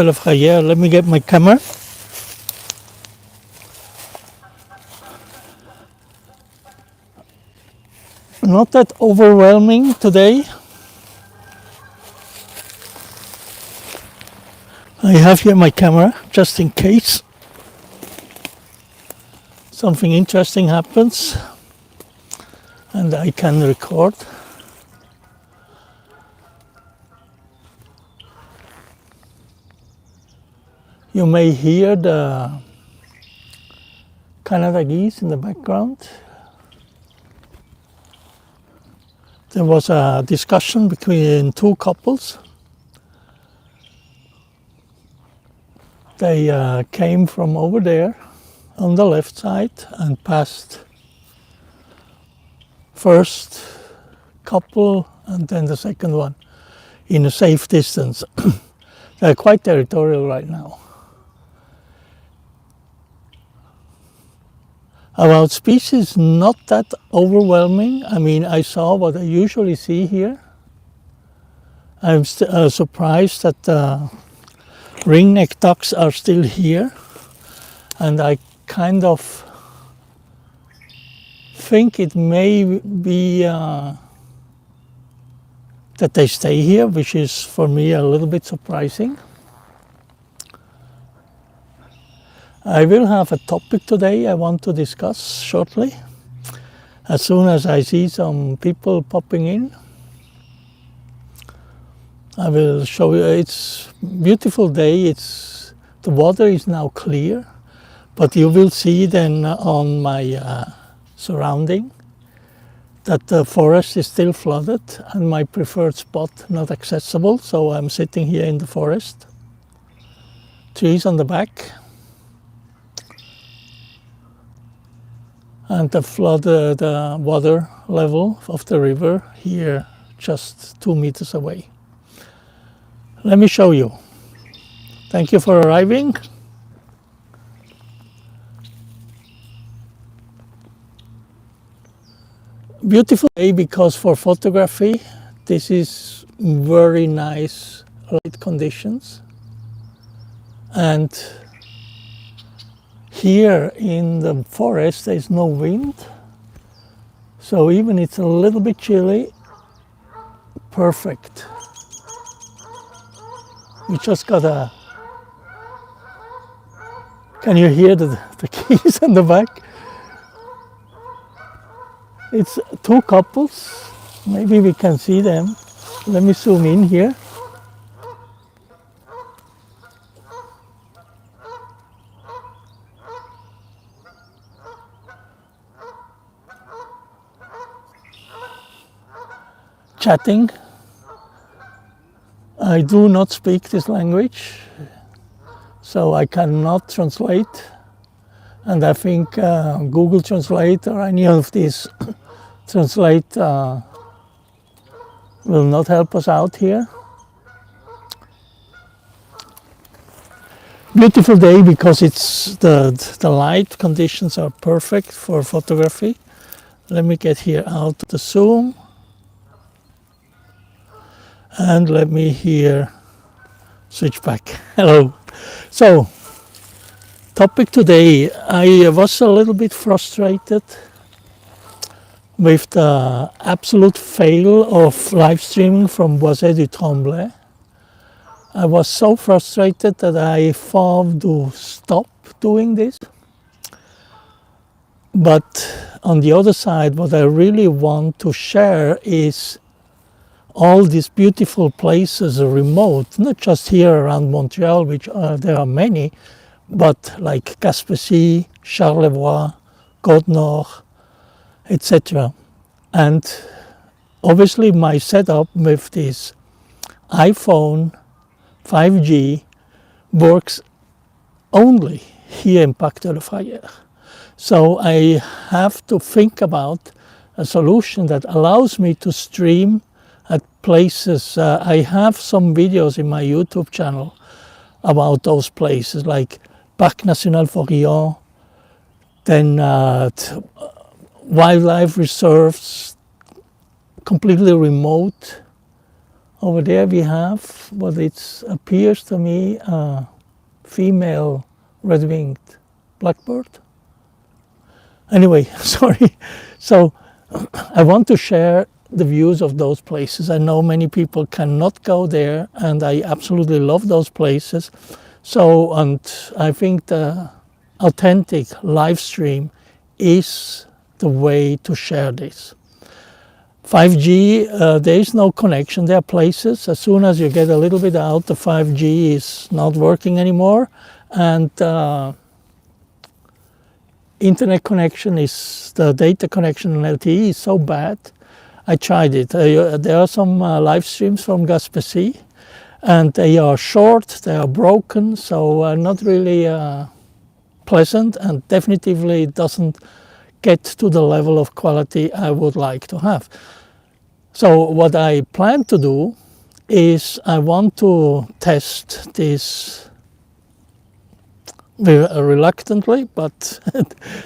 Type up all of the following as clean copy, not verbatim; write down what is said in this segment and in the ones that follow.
Frayère. Let me get my camera. Not that overwhelming today. I have here my camera just in case something interesting happens and I can record. You may hear the Canada geese in the background. There was a discussion between two couples. They came from over there on the left side and passed first couple and then the second one in a safe distance. They're quite territorial right now. About species, not that overwhelming. I mean, I saw what I usually see here. I'm surprised that ringneck ducks are still here, and I kind of think it may be that they stay here, which is for me a little bit surprising. I will have a topic today I want to discuss shortly, as soon as I see some people popping in. I will show you. It's a beautiful day. The water is now clear, but you will see then on my surrounding that the forest is still flooded and my preferred spot not accessible. So I'm sitting here in the forest. Trees on the back. And the water level of the river here just 2 meters away. Let me show you. Thank you for arriving. Beautiful day because for photography this is very nice light conditions. And here in the forest there is no wind, so even it's a little bit chilly, perfect. We just got a... Can you hear the geese in the back? It's two couples, maybe we can see them. Let me zoom in here. Chatting. I do not speak this language, so I cannot translate, and I think Google Translate or any of these translate will not help us out here. Beautiful day because it's the light conditions are perfect for photography. Let me get here out the zoom. And let me here switch back. Hello. So, topic today, I was a little bit frustrated with the absolute fail of live streaming from Boisé du Tremblay. I was so frustrated that I thought to stop doing this. But on the other side, what I really want to share is all these beautiful places are remote, not just here around Montreal, which there are many, but like Gaspésie, Charlevoix, Côte-Nord, etc. And obviously my setup with this iPhone 5G works only here in Parc de la Frayère. So I have to think about a solution that allows me to stream at places. I have some videos in my YouTube channel about those places, like Parc National Foraging, then wildlife reserves, completely remote, Over there we have what it appears to me a female red-winged blackbird. Anyway, sorry. So I want to share the views of those places. I know many people cannot go there, and I absolutely love those places. So, and I think the authentic live stream is the way to share this. 5G, there is no connection. There are places, as soon as you get a little bit out, the 5G is not working anymore. And internet connection is, the data connection on LTE is so bad. I tried it. There are some live streams from Gaspésie, and they are short, they are broken, so not really pleasant, and definitively doesn't get to the level of quality I would like to have. So what I plan to do is I want to test this reluctantly, but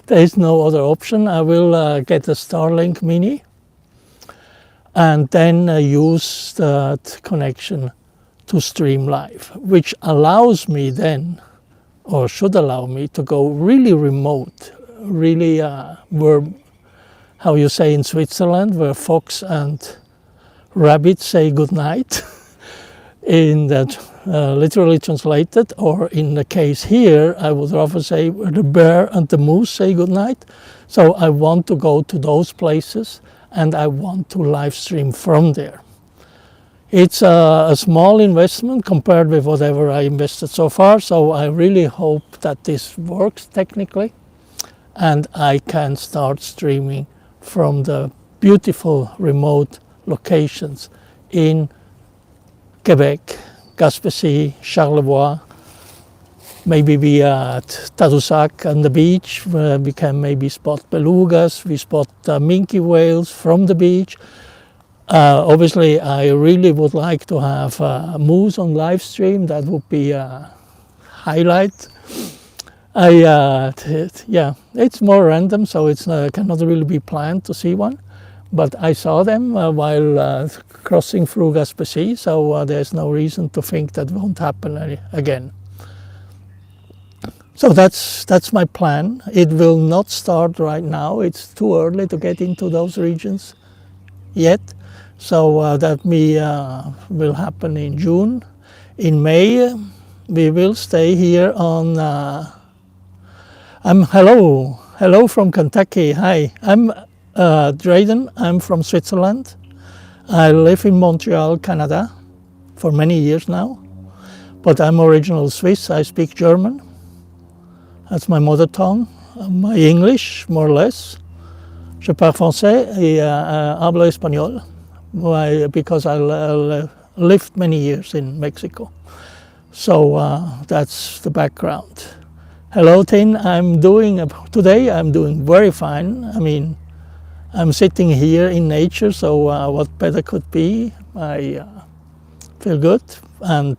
there is no other option. I will get a Starlink Mini and then use that connection to stream live, which allows me then, or should allow me, to go really remote, really where, how you say in Switzerland, where fox and rabbit say goodnight, in that literally translated, or in the case here, I would rather say where the bear and the moose say goodnight. So I want to go to those places, and I want to live stream from there. It's a small investment compared with whatever I invested so far, so I really hope that this works technically, and I can start streaming from the beautiful remote locations in Quebec, Gaspésie, Charlevoix. Maybe we at Tadoussac on the beach, where we can maybe spot belugas, we spot minke whales from the beach. Obviously, I really would like to have moose on live stream. That would be a highlight. Yeah, it's more random, so it's cannot really be planned to see one. But I saw them while crossing through Gaspésie, so there's no reason to think that won't happen again. So that's my plan. It will not start right now. It's too early to get into those regions yet. So that will happen in June. In May, we will stay here on. Hello from Kentucky. Hi, I'm Drayden. I'm from Switzerland. I live in Montreal, Canada, for many years now. But I'm original Swiss. I speak German. That's my mother tongue. My English, more or less. Je parle français et hablo español. Because I lived many years in Mexico. So that's the background. Hello, Tin. Today I'm doing very fine. I mean, I'm sitting here in nature, so what better could be? I feel good, and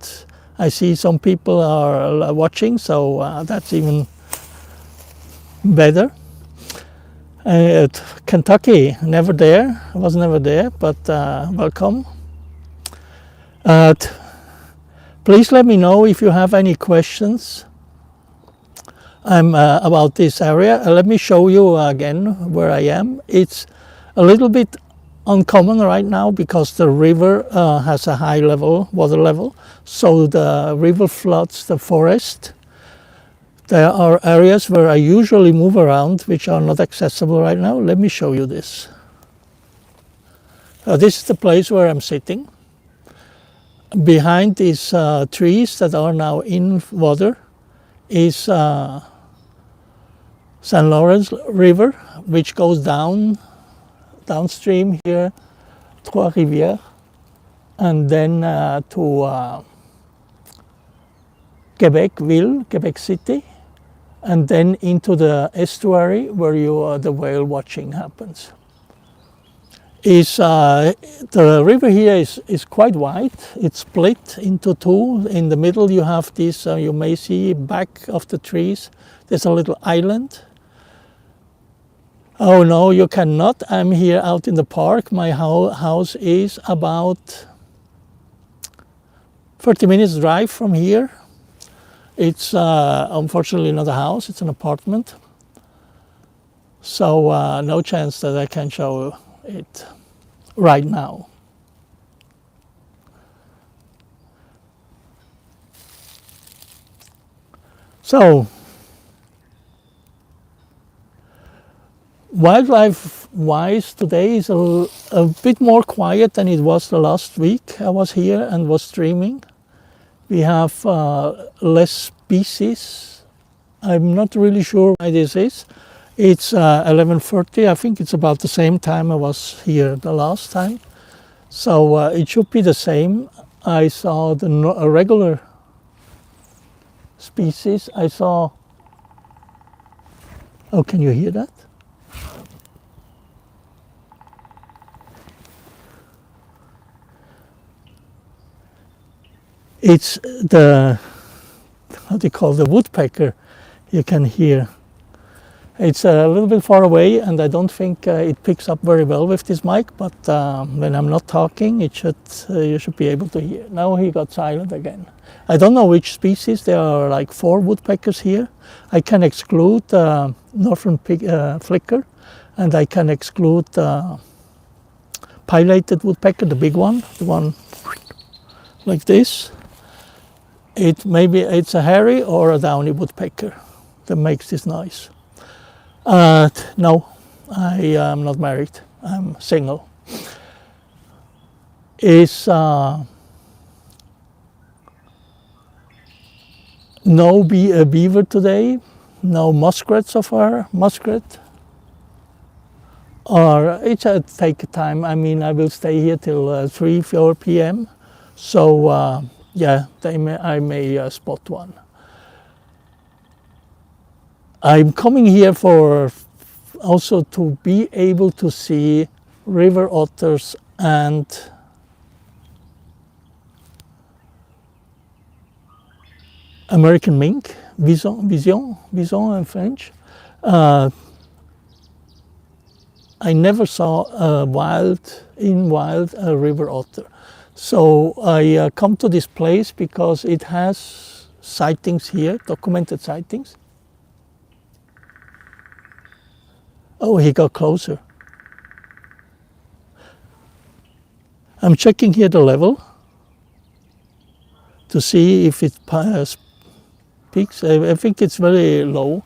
I see some people are watching, so that's even better. Kentucky, never there. I was never there, but welcome. Please let me know if you have any questions about this area. Let me show you again where I am. It's a little bit uncommon right now because the river has a high water level, so the river floods the forest. There are areas where I usually move around which are not accessible right now. Let me show you this. This is the place where I'm sitting. Behind these trees that are now in water is St. Lawrence River, which goes downstream here, Trois-Rivières, and then to Quebec City, and then into the estuary where the whale watching happens. The river here is quite wide. It's split into two. In the middle you have this, you may see back of the trees, there's a little island. Oh no, you cannot. I'm here out in the park. My house is about 30 minutes drive from here. It's unfortunately not a house, it's an apartment. So no chance that I can show it right now. So wildlife-wise, today is a bit more quiet than it was the last week I was here and was streaming. We have less species. I'm not really sure why this is. It's 11:30. I think it's about the same time I was here the last time. So it should be the same. I saw the regular species. I saw... Oh, can you hear that? It's the, how do you call, the woodpecker you can hear. It's a little bit far away and I don't think it picks up very well with this mic, but when I'm not talking, it should you should be able to hear. Now he got silent again. I don't know which species. There are like 4 woodpeckers here. I can exclude northern flicker, and I can exclude pileated woodpecker, the big one, the one like this. Maybe it's a hairy or a downy woodpecker that makes this noise. No, I am not married. I'm single. Is no beaver today, no muskrat so far. Muskrat, or it's take time. I mean, I will stay here till 3-4 p.m. So yeah, I may spot one. I'm coming here for also to be able to see river otters and American mink, bison in French. I never saw a wild river otter. So I come to this place because it has sightings here, documented sightings. Oh, he got closer. I'm checking here the level to see if it peaks. I think it's very low.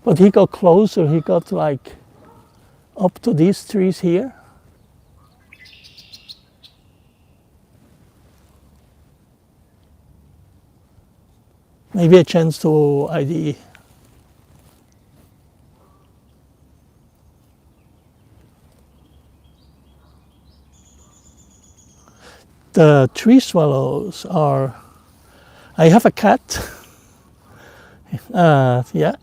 But he got closer. He got like up to these trees here. Maybe a chance to ID. The tree swallows are... I have a cat. Yeah.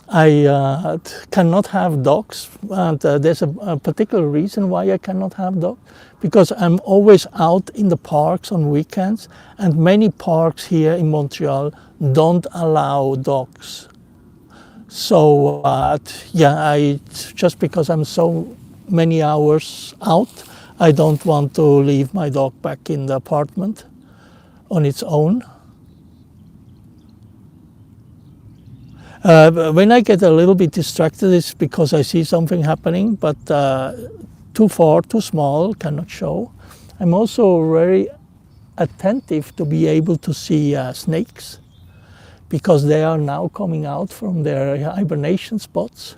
I cannot have dogs, and there's a particular reason why I cannot have dogs. Because I'm always out in the parks on weekends, and many parks here in Montreal don't allow dogs. So yeah, just because I'm so many hours out, I don't want to leave my dog back in the apartment on its own. When I get a little bit distracted, it's because I see something happening, but too far, too small, cannot show. I'm also very attentive to be able to see snakes, because they are now coming out from their hibernation spots.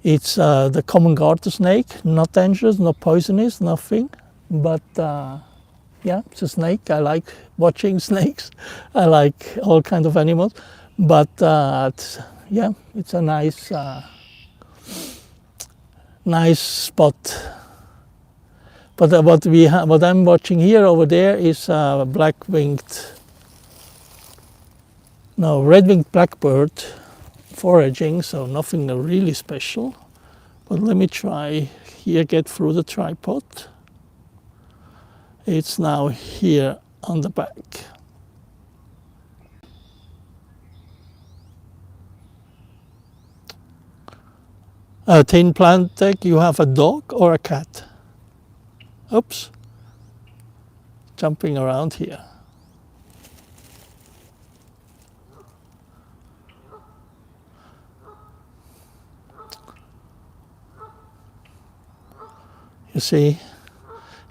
It's the common garter snake, not dangerous, not poisonous, nothing. But yeah, it's a snake. I like watching snakes. I like all kinds of animals. But yeah, it's a nice, nice spot. But what I'm watching here over there is red-winged blackbird foraging, so nothing really special. But let me try here, get through the tripod. It's now here on the back. Tin Plantek, you have a dog or a cat? Oops, jumping around here. You see,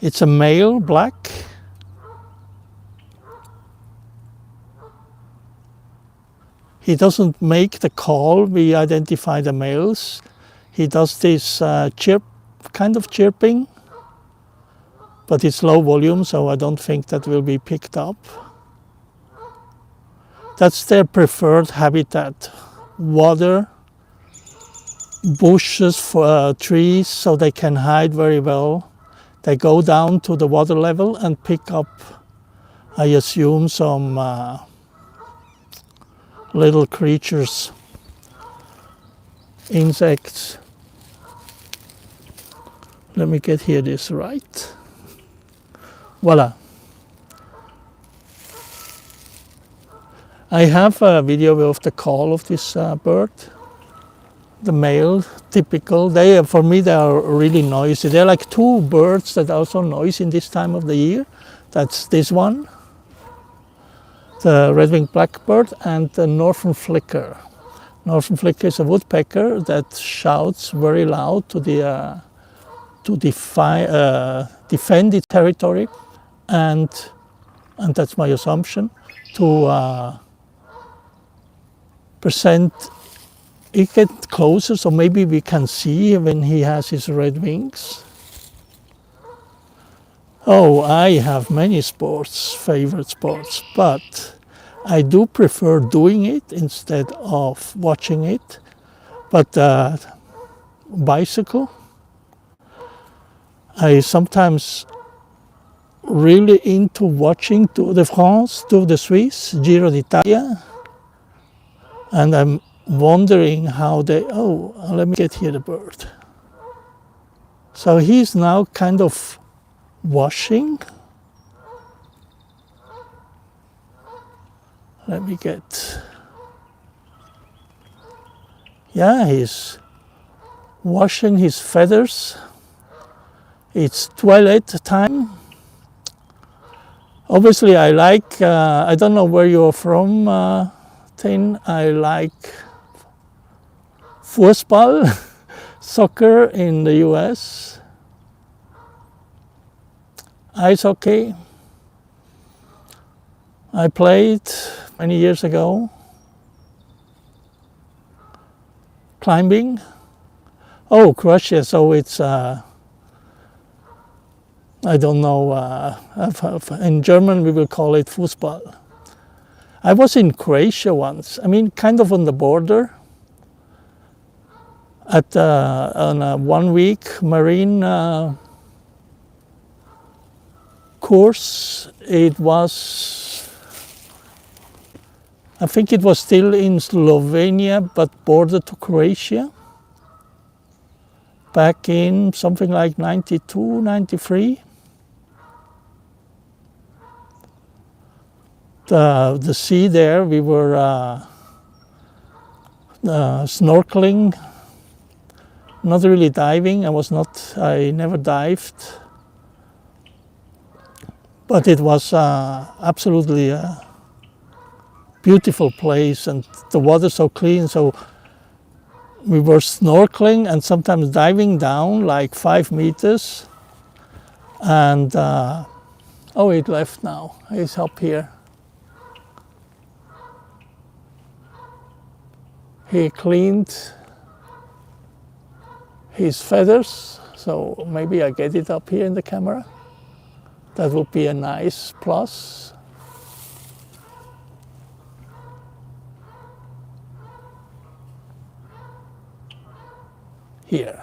it's a male black. He doesn't make the call. We identify the males. He does this kind of chirping, but it's low volume, so I don't think that will be picked up. That's their preferred habitat. Water, bushes, for trees, so they can hide very well. They go down to the water level and pick up, I assume, some little creatures, insects. Let me get here this right. Voila. I have a video of the call of this bird. The male, typical. For me, they are really noisy. They're like two birds that are also noisy in this time of the year. That's this one, the red-winged blackbird, and the northern flicker. Northern flicker is a woodpecker that shouts very loud to defend its territory, and that's my assumption, to present. It gets closer, so maybe we can see when he has his red wings. Oh, I have many favorite sports, but I do prefer doing it instead of watching it. But bicycle, I sometimes really into watching Tour de France, Tour de Suisse, Giro d'Italia, and I'm wondering how let me get here the bird. So he's now kind of washing. Let me get, yeah, he's washing his feathers. It's toilet time. Obviously I like, I don't know where you're from, Tin. I like Fußball, soccer in the US, ice hockey. I played many years ago. Climbing. Oh, Croatia, so it's, I don't know, in German we will call it Fußball. I was in Croatia once, I mean kind of on the border, at on a 1 week marine course. It was, I think it was still in Slovenia but bordered to Croatia back in something like 92, 93. The sea there, we were snorkeling, not really diving. I never dived, but it was absolutely a beautiful place, and the water so clean. So we were snorkeling and sometimes diving down like 5 meters, and oh, it left now. It's up here. He cleaned his feathers, so maybe I get it up here in the camera. That would be a nice plus. Here.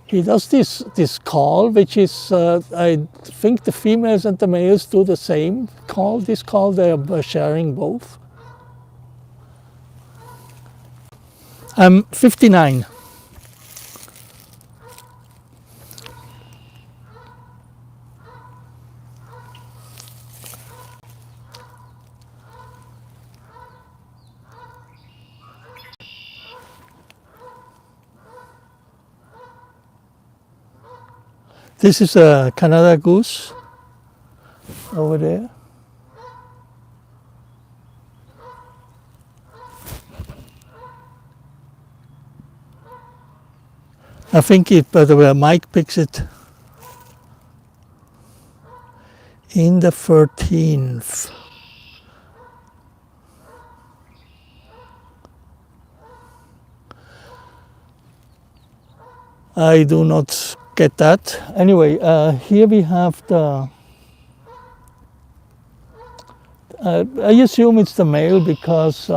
He does this call, which is, I think the females and the males do the same call. This call, they are sharing both. I'm 59. This is a Canada Goose over there. I think it, by the way, Mike picks it in the 13th. I do not get that. Anyway, here we have the, I assume it's the male because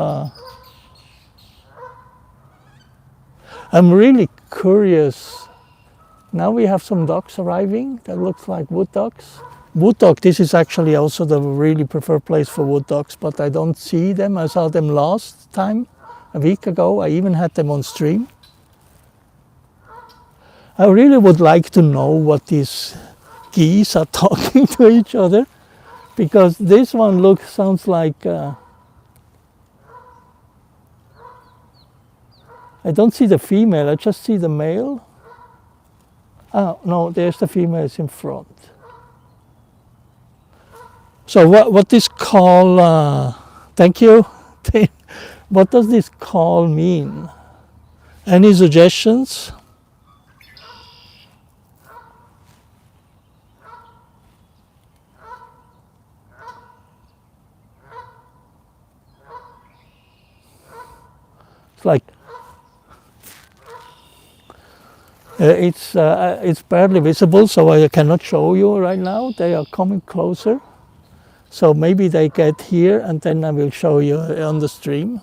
I'm really curious. Now we have some ducks arriving that looks like wood ducks. Wood duck, this is actually also the really preferred place for wood ducks, but I don't see them. I saw them last time, a week ago. I even had them on stream. I really would like to know what these geese are talking to each other, because this one sounds like, I don't see the female, I just see the male. Oh, no, there's the female in front. So what this call, thank you, what does this call mean? Any suggestions? It's like, it's barely visible, so I cannot show you right now. They are coming closer. So maybe they get here and then I will show you on the stream.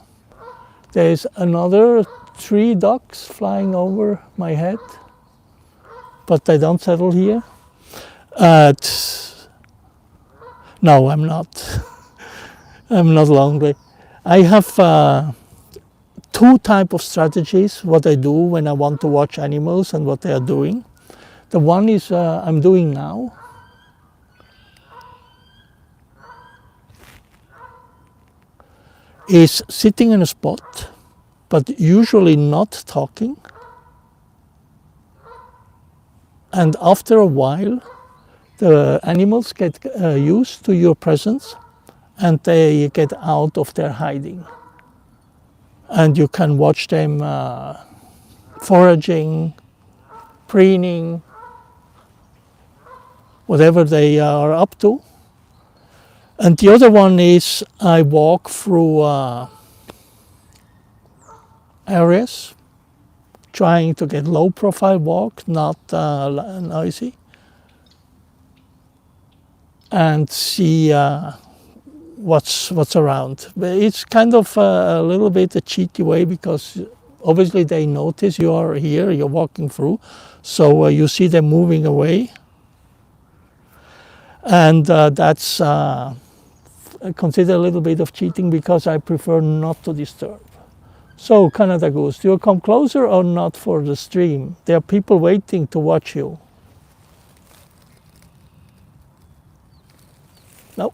There's another 3 ducks flying over my head, but they don't settle here. No, I'm not. I'm not lonely. I have 2 types of strategies, what I do when I want to watch animals and what they are doing. The one is I'm doing now. Is sitting in a spot, but usually not talking. And after a while, the animals get used to your presence and they get out of their hiding. And you can watch them foraging, preening, whatever they are up to. And the other one is I walk through areas, trying to get low profile walk, not noisy, and see what's around. But it's kind of a little bit a cheaty way, because obviously they notice you are here, you're walking through, so you see them moving away, and that's consider a little bit of cheating, because I prefer not to disturb. So Canada Goose, do you come closer or not for the stream? There are people waiting to watch you. No.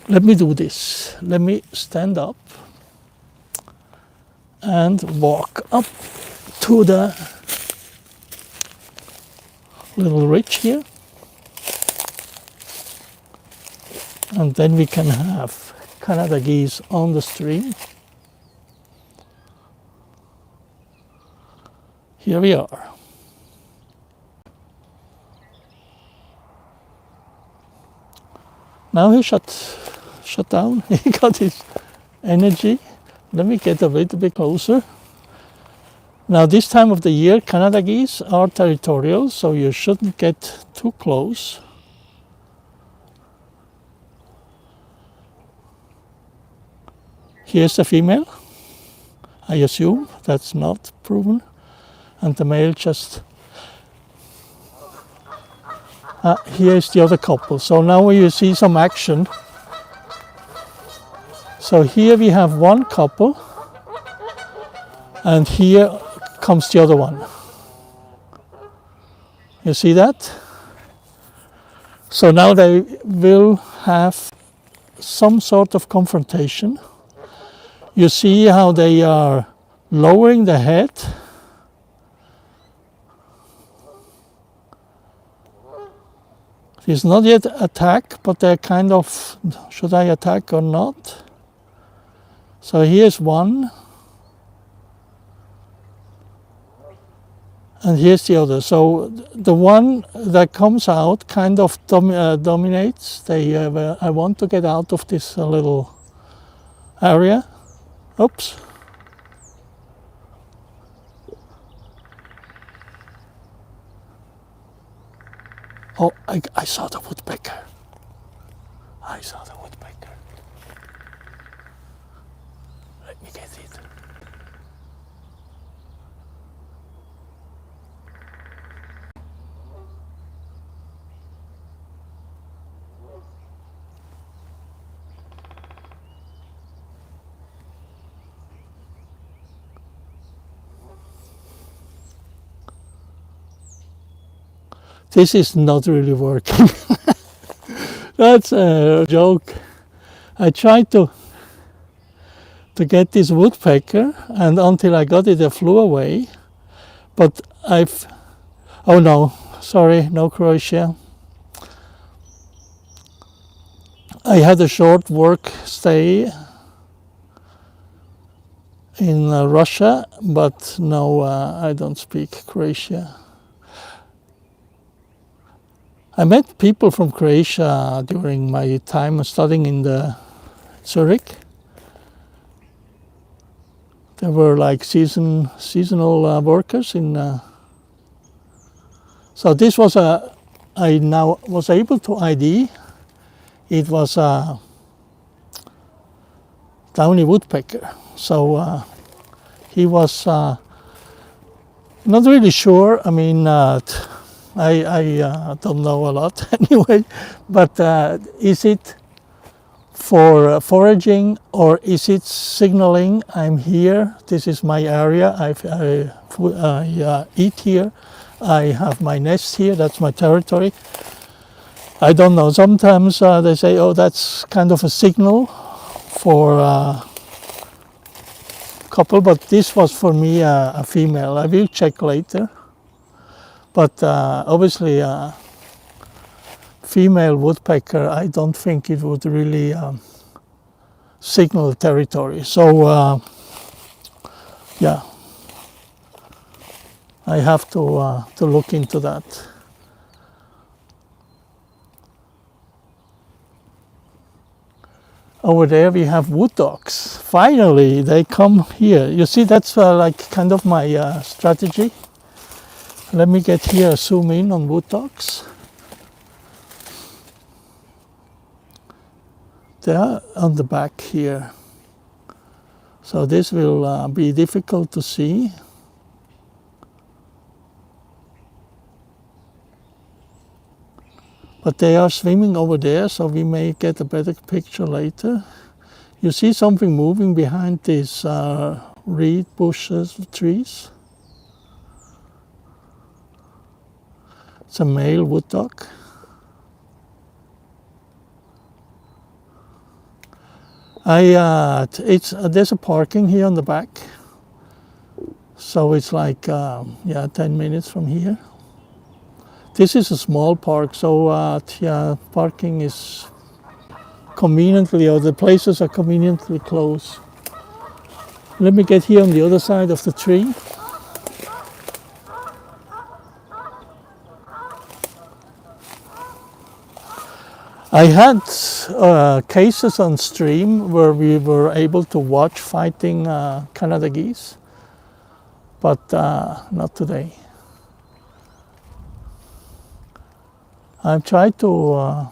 Let me do this. Let me stand up and walk up to the little ridge here, and then we can have Canada geese on the stream. Here we are. Now he shut down. He got his energy. Let me get a little bit closer. Now this time of the year, Canada geese are territorial, so you shouldn't get too close. Here's the female, I assume, that's not proven. And the male just... here's the other couple. So now you see some action. So here we have one couple, and here comes the other one. You see that? So now they will have some sort of confrontation. You see how they are lowering the head. He's not yet attacked, but they're kind of, should I attack or not? So here's one. And here's the other. So the one that comes out kind of dominates. I want to get out of this little area. Oops. Oh, I saw the woodpecker. I saw the woodpecker. Let me get it. This is not really working. That's a joke. I tried to get this woodpecker, and until I got it, it flew away. But oh no, sorry, no Croatia. I had a short work stay in Russia, but no, I don't speak Croatian. I met people from Croatia during my time studying in Zurich. They were like seasonal workers in. So this was I now was able to ID. It was a Downy Woodpecker. So he was not really sure. I mean. I don't know a lot anyway, but is it for foraging or is it signaling I'm here, this is my area, I eat here, I have my nest here, that's my territory. I don't know, sometimes they say, oh, that's kind of a signal for a couple, but this was for me a female. I will check later. But obviously, female woodpecker, I don't think it would really signal territory. So, yeah, I have to look into that. Over there we have wood ducks. Finally, they come here. You see, that's like kind of my strategy. Let me get here, zoom in on wood ducks. They are on the back here. So this will be difficult to see. But they are swimming over there, so we may get a better picture later. You see something moving behind these reed bushes, trees. It's a male wood duck. There's a parking here on the back. So it's like, 10 minutes from here. This is a small park, so parking is conveniently, or the places are conveniently close. Let me get here on the other side of the tree. I had cases on stream where we were able to watch fighting Canada geese, but not today. I've tried to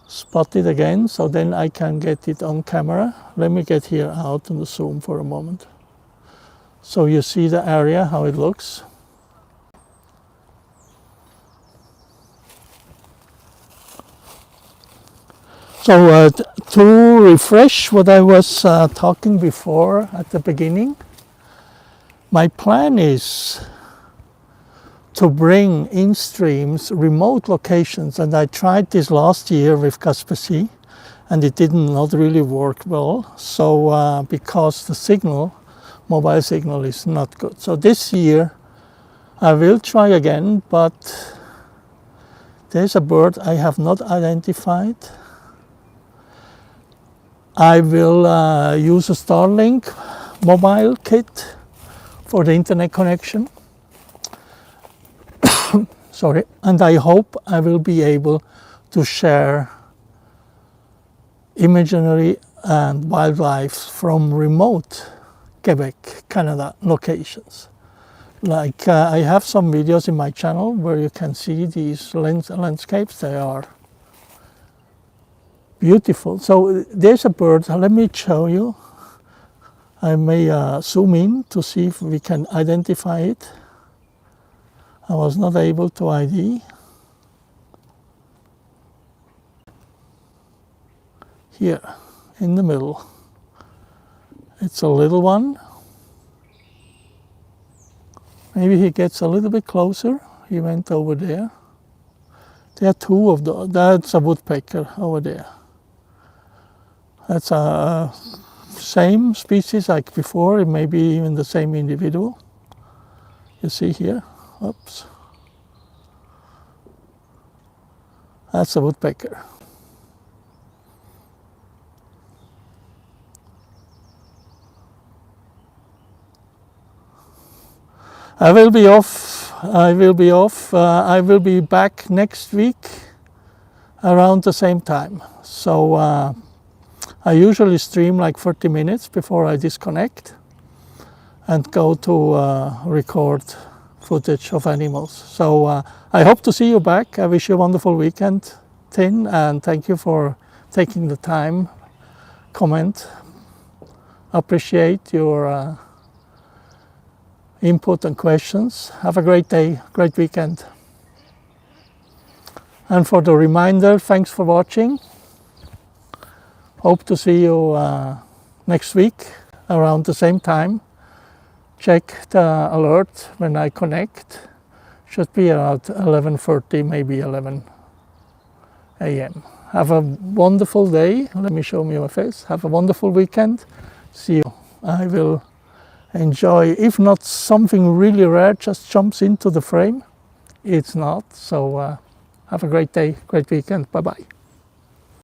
spot it again, so then I can get it on camera. Let me get here out on the zoom for a moment. So you see the area, how it looks. So to refresh what I was talking before at the beginning, my plan is to bring in streams remote locations, and I tried this last year with Gaspésie, and it did not really work well. So because the signal mobile signal is not good. So this year I will try again, but there's a bird I have not identified. I will use a Starlink mobile kit for the internet connection. Sorry, and I hope I will be able to share imagery and wildlife from remote Quebec, Canada locations. Like I have some videos in my channel where you can see these landscapes. They are beautiful. So there's a bird. Let me show you. I may zoom in to see if we can identify it. I was not able to ID. Here in the middle. It's a little one. Maybe he gets a little bit closer. He went over there. There are two of those. That's a woodpecker over there. That's a same species like before. It may be even the same individual. You see here. Oops. That's a woodpecker. I will be off. I will be back next week around the same time. So I usually stream like 30 minutes before I disconnect and go to record footage of animals. So I hope to see you back. I wish you a wonderful weekend, Tin, and thank you for taking the time. Comment. Appreciate your input and questions. Have a great day, great weekend. And for the reminder, thanks for watching. Hope to see you next week around the same time. Check the alert when I connect. Should be around 11:30, maybe 11 a.m. Have a wonderful day. Let me show you my face. Have a wonderful weekend. See you. I will enjoy, if not something really rare just jumps into the frame, it's not. So have a great day, great weekend. Bye-bye.